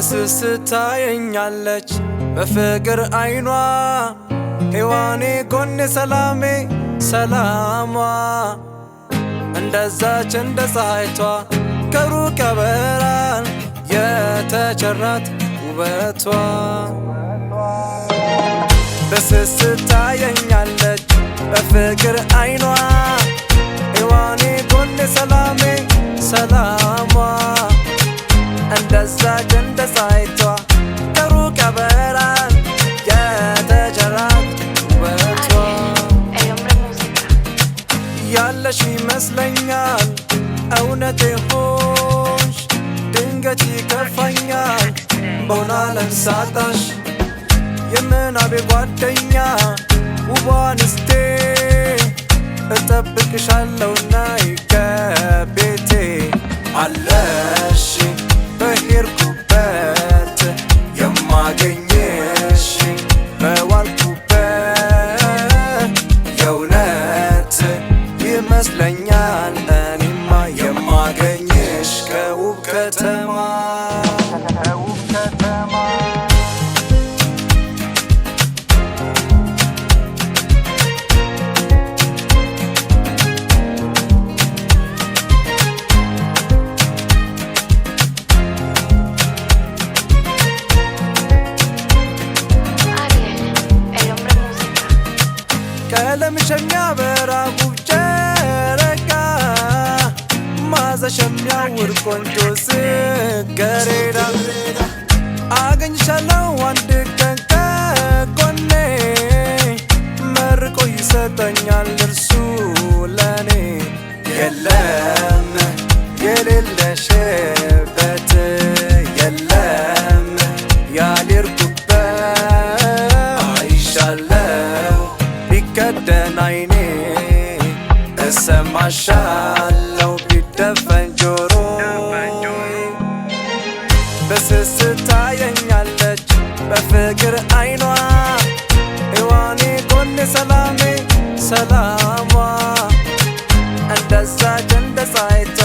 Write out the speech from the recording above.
በስስት ታየኛለች በፍቅር አይኗ ሔዋኔ ጎኔ ሰላሜ ሰላሟ እንደዛች እንደ ፀሐይቷ ከሩቅ ያበራል የተቸራት ውበቷ በስስት ታየኛለች በፍቅር አይኗ ሔዋኔ ጎኔ ሰላሜ ሰላሟ እንደዛች እንደ ፀሐይቷ ከሩቅ ያበራል የተቸራት ውበቷ ያለሽ ይመስለኛል እውነቴ ሆንሽ ድንገት ይከፋኛል በሆነ ዓለም ሳጣሽ የምናቤ ጓደኛ ውቧ ንስቴ እጠብቅሻለሁ ነይ ከቤቴ አለሽ በሄድኩበት የማገኝሽ በዋልኩበት የእውነት ይመስለኛል እኔማ የማገኝሽ ከውብ ከተማ ቀለምሽ የሚያበራ ውብ ጨረቃ መዓዛሽ የሚያውር ቆንጆ ጽጌረዳ አገኝሻለሁ አንድ ቀን ከጎኔ መርቆ ይሰጠኛል እርሱ ለኔ የለም የሌለሽበት የለም ያልሄድኩበት አይሻለሁ ቢከደን አይኔ እሰማሻለሁ ቢደፈን ጆሮዬ በስስት ታየኛለች በፍቅር አይኗ ሔዋኔ ጎኔ ሰላሜ ሰላሟ እንደዛች እንደ ፀሐይቷ